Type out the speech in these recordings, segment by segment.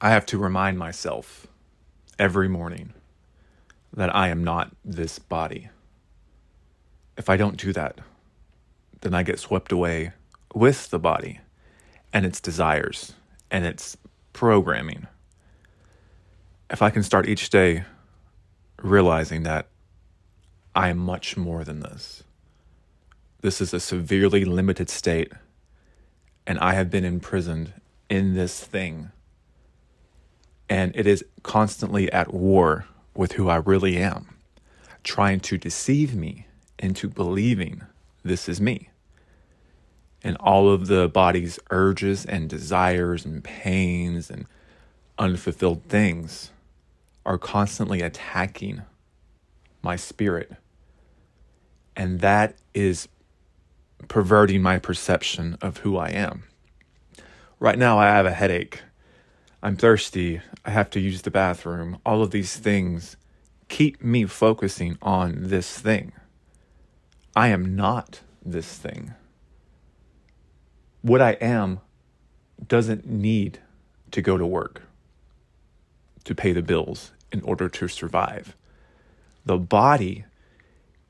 I have to remind myself every morning that I am not this body. If I don't do that, then I get swept away with the body and its desires and its programming. If I can start each day realizing that I am much more than this. This is a severely limited state, and I have been imprisoned in this thing. And it is constantly at war with who I really am, trying to deceive me into believing this is me. And all of the body's urges and desires and pains and unfulfilled things are constantly attacking my spirit. And that is perverting my perception of who I am. Right now, I have a headache. I'm thirsty. I have to use the bathroom. All of these things keep me focusing on this thing. I am not this thing. What I am doesn't need to go to work to pay the bills in order to survive. The body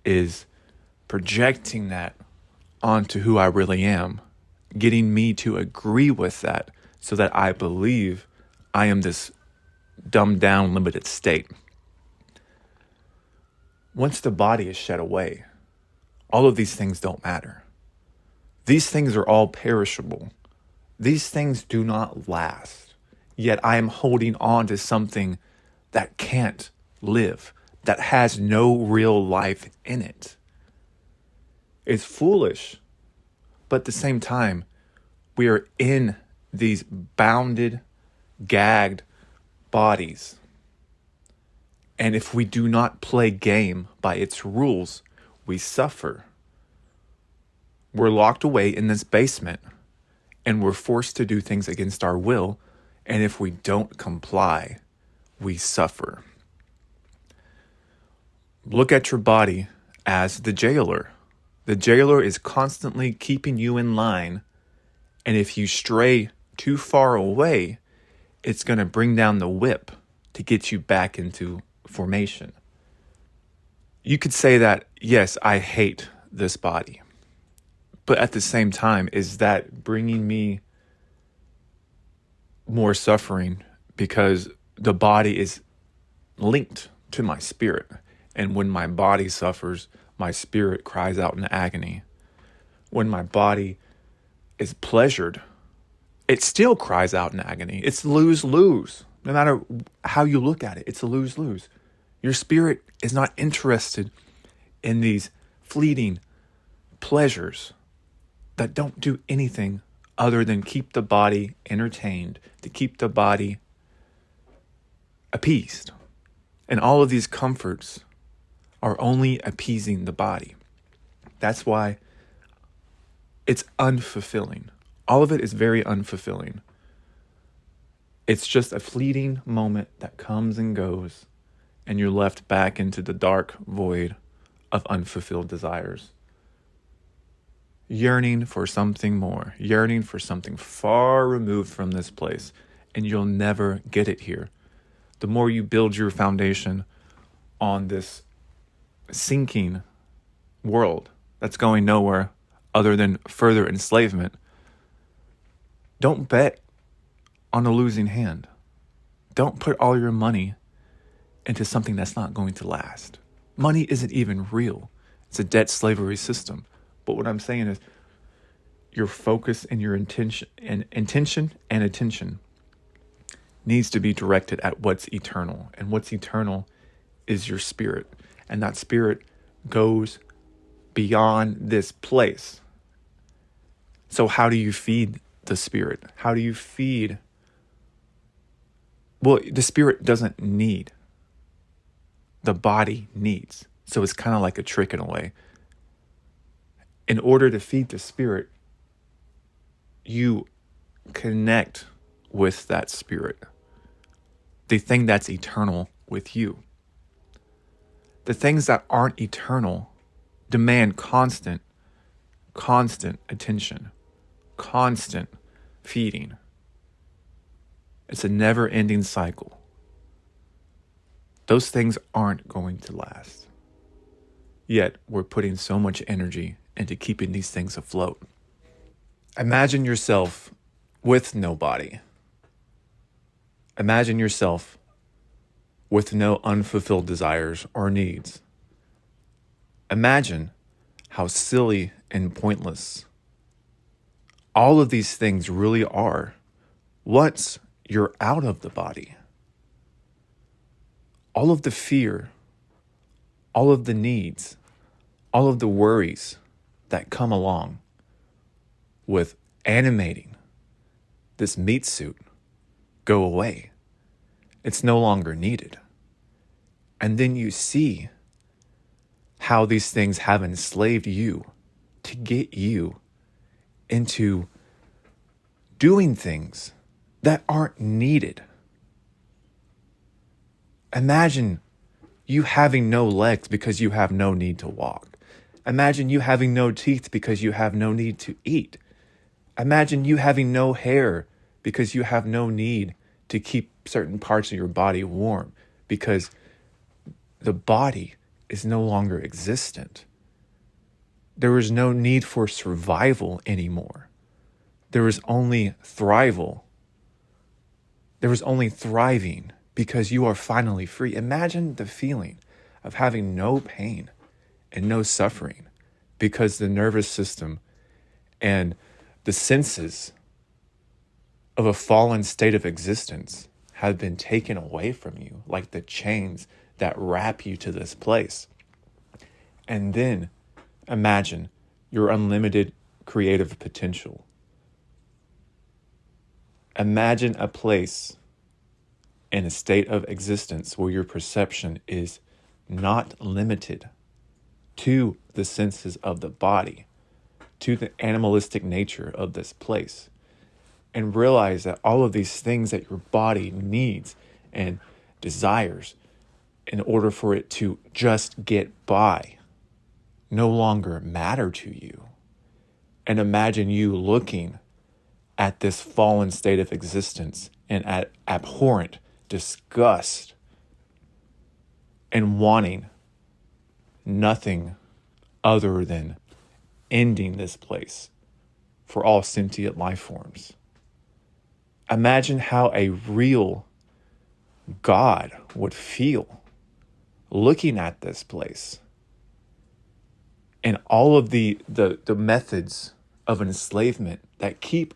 is projecting that onto who I really am, getting me to agree with that so that I believe I am this dumbed down, limited state. Once the body is shed away, all of these things don't matter. These things are all perishable. These things do not last. Yet I am holding on to something that can't live, that has no real life in it. It's foolish, but at the same time, we are in these bounded, gagged bodies. And if we do not play game by its rules, we suffer. We're locked away in this basement, and we're forced to do things against our will. And if we don't comply, we suffer. Look at your body as the jailer. The jailer is constantly keeping you in line. And if you stray too far away, it's going to bring down the whip to get you back into formation. You could say that, yes, I hate this body. But at the same time, is that bringing me more suffering? Because the body is linked to my spirit. And when my body suffers, my spirit cries out in agony. When my body is pleasured, it still cries out in agony. It's lose-lose. No matter how you look at it, it's a lose-lose. Your spirit is not interested in these fleeting pleasures that don't do anything other than keep the body entertained, to keep the body appeased. And all of these comforts are only appeasing the body. That's why it's unfulfilling. All of it is very unfulfilling. It's just a fleeting moment that comes and goes, and you're left back into the dark void of unfulfilled desires. Yearning for something more, yearning for something far removed from this place, and you'll never get it here. The more you build your foundation on this sinking world that's going nowhere other than further enslavement, don't bet on a losing hand. Don't put all your money into something that's not going to last. Money isn't even real. It's a debt slavery system. But what I'm saying is your focus and your intention and attention needs to be directed at what's eternal. And what's eternal is your spirit. And that spirit goes beyond this place. So how do you feed the spirit? How do you feed? Well, the spirit doesn't need. The body needs. So it's kind of like a trick in a way. In order to feed the spirit, you connect with that spirit, the thing that's eternal with you. The things that aren't eternal demand constant attention, constant feeding. It's a never-ending cycle. Those things aren't going to last. Yet, we're putting so much energy into keeping these things afloat. Imagine yourself with no body. Imagine yourself with no unfulfilled desires or needs. Imagine how silly and pointless all of these things really are once you're out of the body. All of the fear, all of the needs, all of the worries that come along with animating this meat suit go away. It's no longer needed. And then you see how these things have enslaved you to get you into doing things that aren't needed. Imagine you having no legs because you have no need to walk. Imagine you having no teeth because you have no need to eat. Imagine you having no hair because you have no need to keep certain parts of your body warm because the body is no longer existent. There is no need for survival anymore. There is only thrival. There is only thriving because you are finally free. Imagine the feeling of having no pain and no suffering because the nervous system and the senses of a fallen state of existence have been taken away from you, like the chains that wrap you to this place. And then imagine your unlimited creative potential. Imagine a place in a state of existence where your perception is not limited to the senses of the body, to the animalistic nature of this place. And realize that all of these things that your body needs and desires in order for it to just get by no longer matter to you. And imagine you looking at this fallen state of existence and at abhorrent disgust and wanting nothing other than ending this place for all sentient life forms. Imagine how a real God would feel looking at this place and all of the methods of enslavement that keep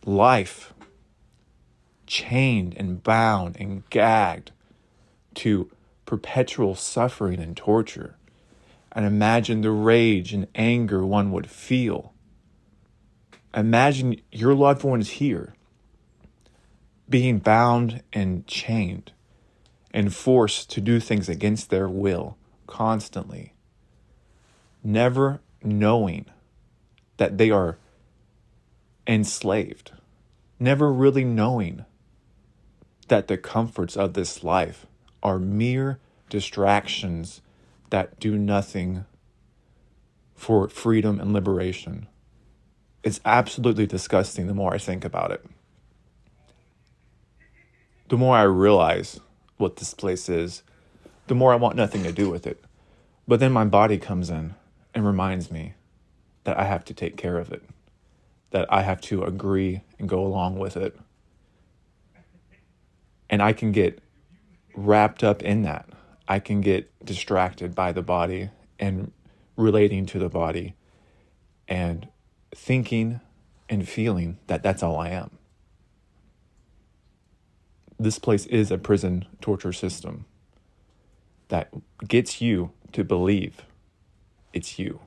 life chained and bound and gagged to perpetual suffering and torture. And imagine the rage and anger one would feel. Imagine your loved ones here being bound and chained and forced to do things against their will constantly, never knowing that they are enslaved, never really knowing that the comforts of this life are mere distractions that do nothing for freedom and liberation. It's absolutely disgusting the more I think about it. The more I realize what this place is, the more I want nothing to do with it. But then my body comes in and reminds me that I have to take care of it, that I have to agree and go along with it. And I can get wrapped up in that. I can get distracted by the body and relating to the body and thinking and feeling that that's all I am. This place is a prison torture system that gets you to believe it's you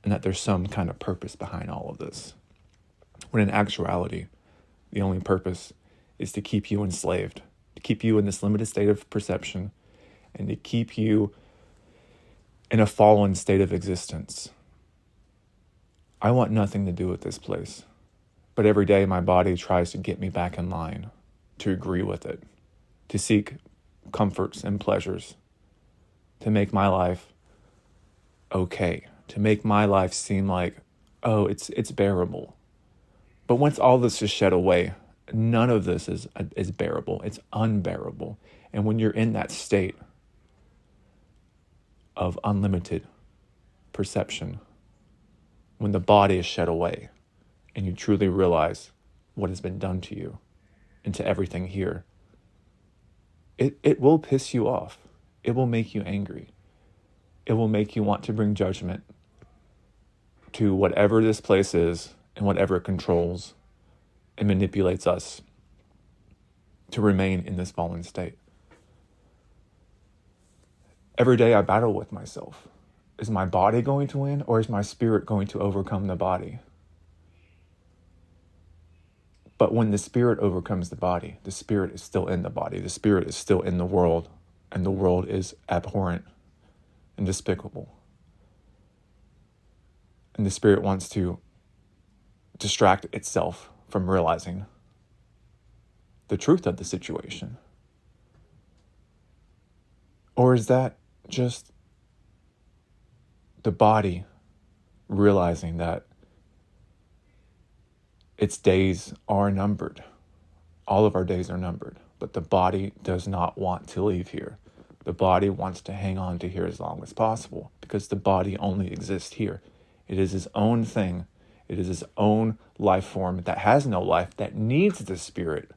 and that there's some kind of purpose behind all of this. When in actuality, the only purpose is to keep you enslaved, to keep you in this limited state of perception, and to keep you in a fallen state of existence. I want nothing to do with this place, but every day my body tries to get me back in line, to agree with it, to seek comforts and pleasures, to make my life okay, to make my life seem like, oh, it's bearable. But once all this is shed away, None of this is bearable. It's unbearable. And when you're in that state of unlimited perception, when the body is shed away and you truly realize what has been done to you and to everything here, it will piss you off. It will make you angry. It will make you want to bring judgment to whatever this place is and whatever it controls and manipulates us to remain in this fallen state. Every day I battle with myself. Is my body going to win, or is my spirit going to overcome the body? But when the spirit overcomes the body, the spirit is still in the body. The spirit is still in the world, and the world is abhorrent and despicable. And the spirit wants to distract itself from realizing the truth of the situation. Or is that just the body realizing that its days are numbered? All of our days are numbered, but the body does not want to leave here. The body wants to hang on to here as long as possible because the body only exists here. It is its own thing. It is its own life form that has no life, that needs the spirit.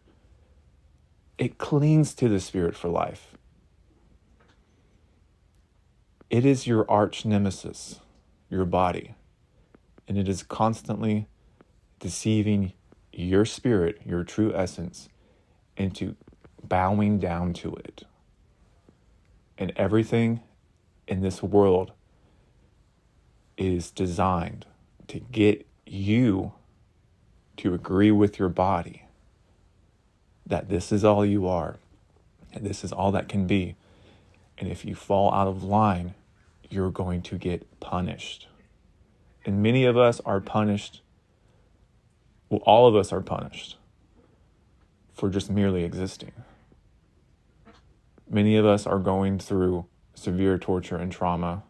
It clings to the spirit for life. It is your arch nemesis, your body, and it is constantly deceiving your spirit, your true essence, into bowing down to it. And everything in this world is designed to get you to agree with your body that this is all you are, and this is all that can be. And if you fall out of line, you're going to get punished. And many of us are punished. Well, all of us are punished for just merely existing. Many of us are going through severe torture and trauma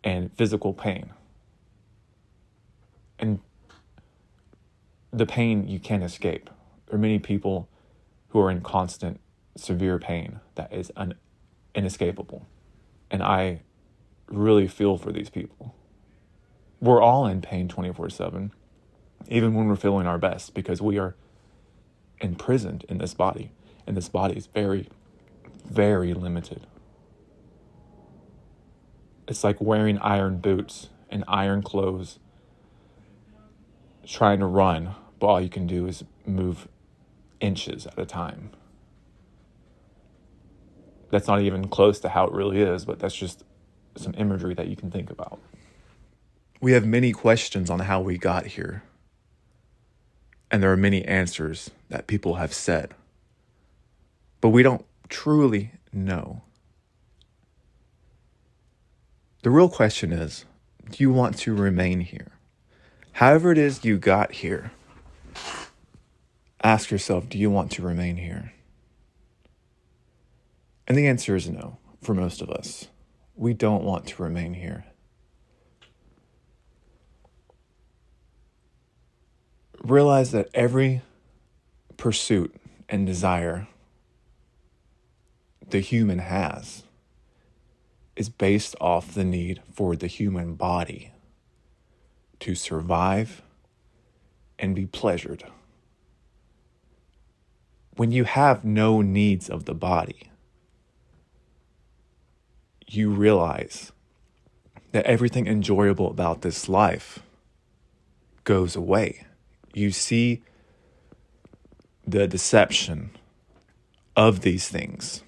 and physical pain. And the pain you can't escape. There are many people who are in constant, severe pain that is inescapable. And I really feel for these people. We're all in pain 24/7, even when we're feeling our best, because we are imprisoned in this body. And this body is very, very limited. It's like wearing iron boots and iron clothes, trying to run, but all you can do is move inches at a time. That's not even close to how it really is, but that's just some imagery that you can think about. We have many questions on how we got here, and there are many answers that people have said, but we don't truly know. The real question is, do you want to remain here? However it is you got here, ask yourself, do you want to remain here? And the answer is no, for most of us. We don't want to remain here. Realize that every pursuit and desire the human has is based off the need for the human body to survive and be pleasured. When you have no needs of the body, you realize that everything enjoyable about this life goes away. You see the deception of these things.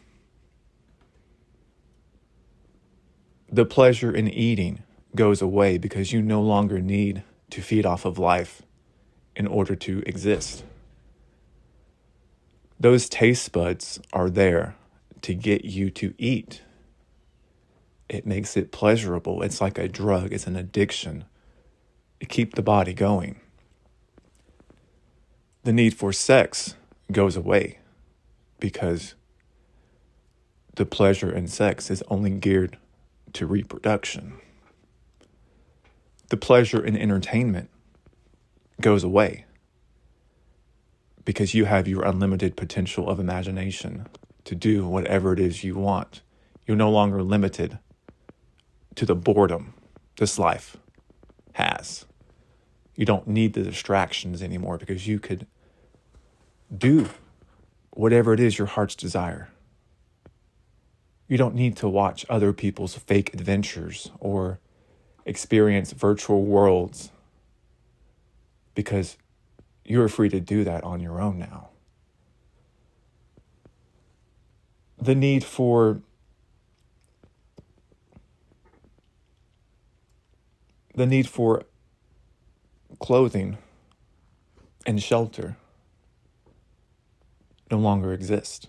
The pleasure in eating goes away because you no longer need to feed off of life in order to exist. Those taste buds are there to get you to eat. It makes it pleasurable. It's like a drug. It's an addiction. It keeps the body going. The need for sex goes away because the pleasure in sex is only geared to reproduction. The pleasure in entertainment goes away because you have your unlimited potential of imagination to do whatever it is you want. You're no longer limited to the boredom this life has. You don't need the distractions anymore because you could do whatever it is your heart's desire. You don't need to watch other people's fake adventures or experience virtual worlds because you're free to do that on your own now. The need for clothing and shelter no longer exists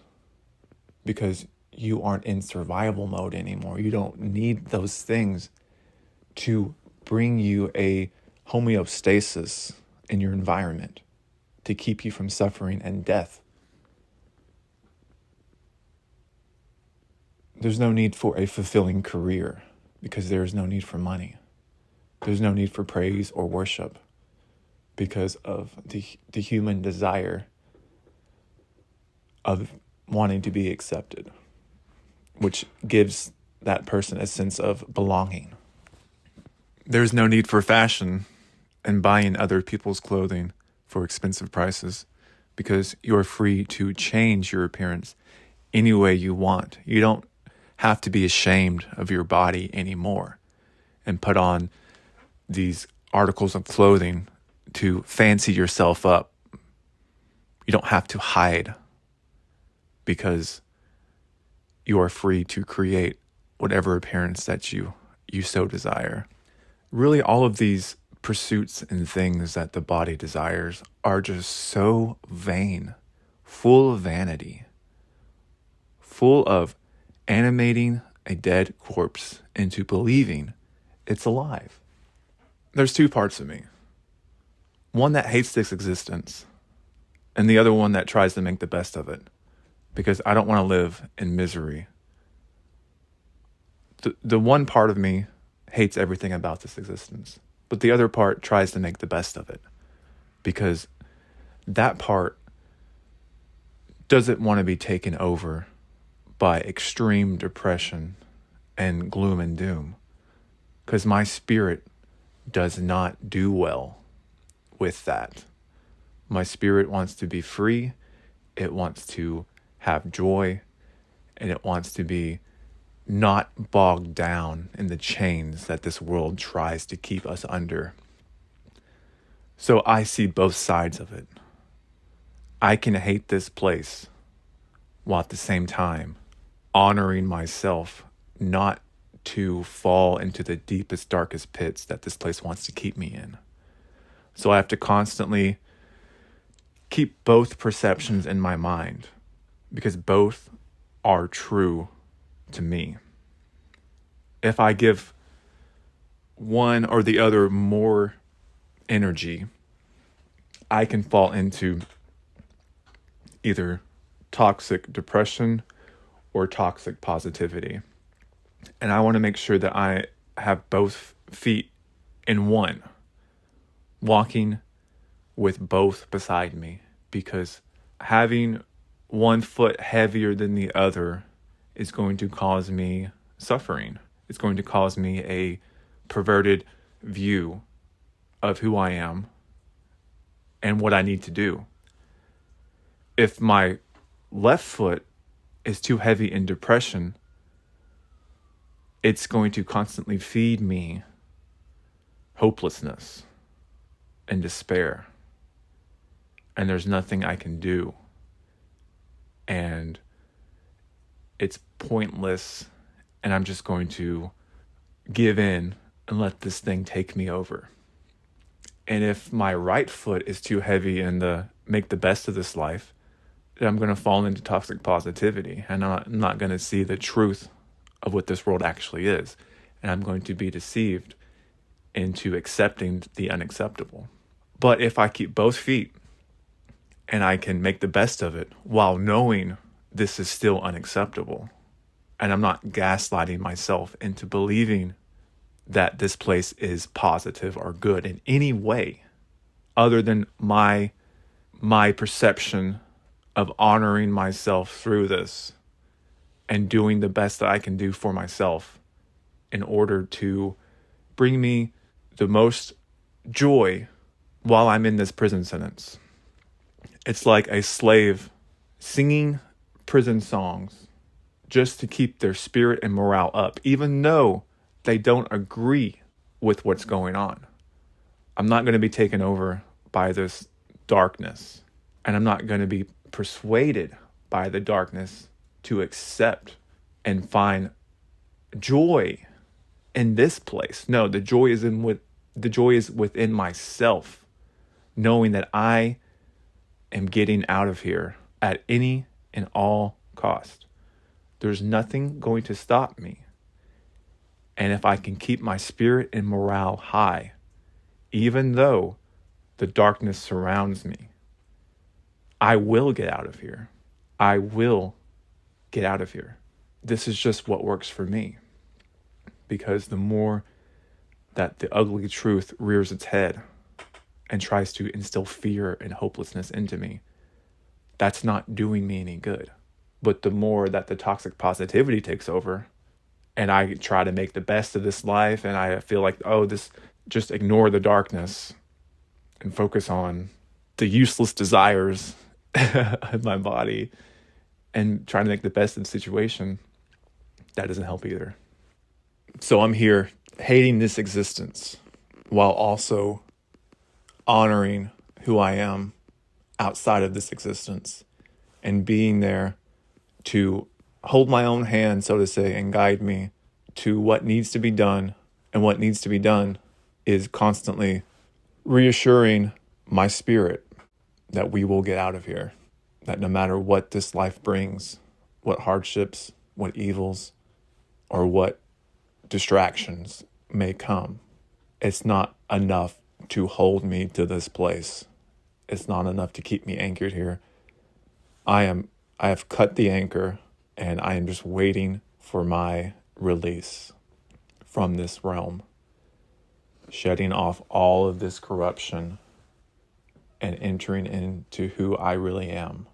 because you aren't in survival mode anymore. You don't need those things to bring you a homeostasis in your environment to keep you from suffering and death. There's no need for a fulfilling career because there is no need for money. There's no need for praise or worship because of the human desire of wanting to be accepted, which gives that person a sense of belonging. There's no need for fashion and buying other people's clothing for expensive prices because you're free to change your appearance any way you want. You don't have to be ashamed of your body anymore and put on these articles of clothing to fancy yourself up. You don't have to hide because you are free to create whatever appearance that you so desire. Really, all of these pursuits and things that the body desires are just so vain, full of vanity, full of animating a dead corpse into believing it's alive. There's two parts of me. One that hates this existence, and the other one that tries to make the best of it, because I don't want to live in misery. The one part of me hates everything about this existence, but the other part tries to make the best of it, because that part doesn't want to be taken over by extreme depression and gloom and doom, because my spirit does not do well with that. My spirit wants to be free. It wants to have joy, and it wants to be not bogged down in the chains that this world tries to keep us under. So I see both sides of it. I can hate this place while at the same time honoring myself not to fall into the deepest, darkest pits that this place wants to keep me in. So I have to constantly keep both perceptions in my mind because both are true to me. If I give one or the other more energy, I can fall into either toxic depression or toxic positivity. And I want to make sure that I have both feet in one, walking with both beside me, because having one foot heavier than the other is going to cause me suffering. It's going to cause me a perverted view of who I am and what I need to do. If my left foot is too heavy in depression, it's going to constantly feed me hopelessness and despair. And there's nothing I can do. And it's pointless. And I'm just going to give in and let this thing take me over. And if my right foot is too heavy in the make the best of this life, then I'm going to fall into toxic positivity. And I'm not going to see the truth of what this world actually is. And I'm going to be deceived into accepting the unacceptable. But if I keep both feet and I can make the best of it while knowing this is still unacceptable, and I'm not gaslighting myself into believing that this place is positive or good in any way other than my my perception of honoring myself through this and doing the best that I can do for myself in order to bring me the most joy while I'm in this prison sentence. It's like a slave singing prison songs just to keep their spirit and morale up, even though they don't agree with what's going on. I'm not going to be taken over by this darkness, and I'm not going to be persuaded by the darkness to accept and find joy in this place. No, the joy is within myself, knowing that I am getting out of here at any and all cost. There's nothing going to stop me. And if I can keep my spirit and morale high, even though the darkness surrounds me, I will get out of here. I will get out of here. This is just what works for me. Because the more that the ugly truth rears its head and tries to instill fear and hopelessness into me, that's not doing me any good. But the more that the toxic positivity takes over and I try to make the best of this life and I feel like, just ignore the darkness and focus on the useless desires of my body and trying to make the best of the situation, that doesn't help either. So I'm here hating this existence while also honoring who I am outside of this existence and being there to hold my own hand, so to say, and guide me to what needs to be done. And what needs to be done is constantly reassuring my spirit that we will get out of here, that no matter what this life brings, what hardships, what evils, or what distractions may come, it's not enough to hold me to this place. It's not enough to keep me anchored here. I have cut the anchor and I am just waiting for my release from this realm, shedding off all of this corruption and entering into who I really am.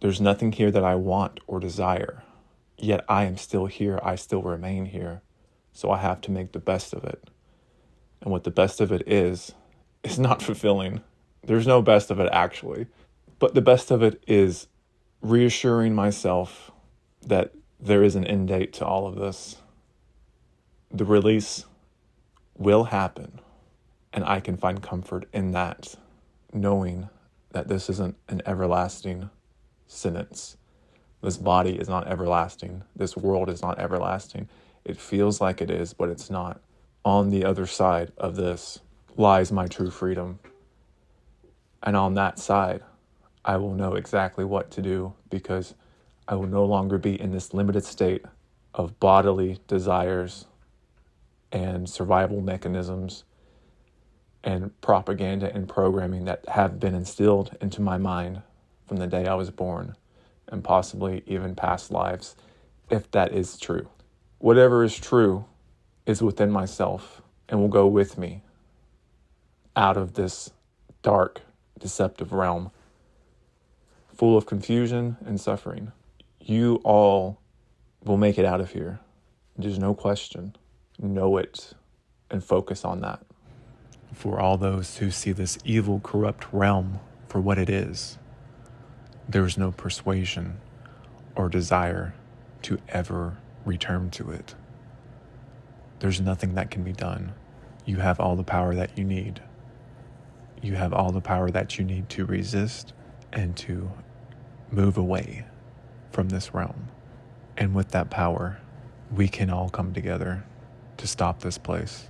There's nothing here that I want or desire, yet I am still here. I still remain here. So I have to make the best of it. And what the best of it is not fulfilling. There's no best of it actually. But the best of it is reassuring myself that there is an end date to all of this. The release will happen. And I can find comfort in that, knowing that this isn't an everlasting sentence. This body is not everlasting. This world is not everlasting. It feels like it is, but it's not. On the other side of this lies my true freedom. And on that side, I will know exactly what to do because I will no longer be in this limited state of bodily desires and survival mechanisms and propaganda and programming that have been instilled into my mind from the day I was born and possibly even past lives, if that is true. Whatever is true is within myself and will go with me out of this dark, deceptive realm full of confusion and suffering. You all will make it out of here. There's no question. Know it and focus on that. For all those who see this evil, corrupt realm for what it is, there is no persuasion or desire to ever return to it. There's nothing that can be done. You have all the power that you need. You have all the power that you need to resist and to move away from this realm. And with that power, we can all come together to stop this place.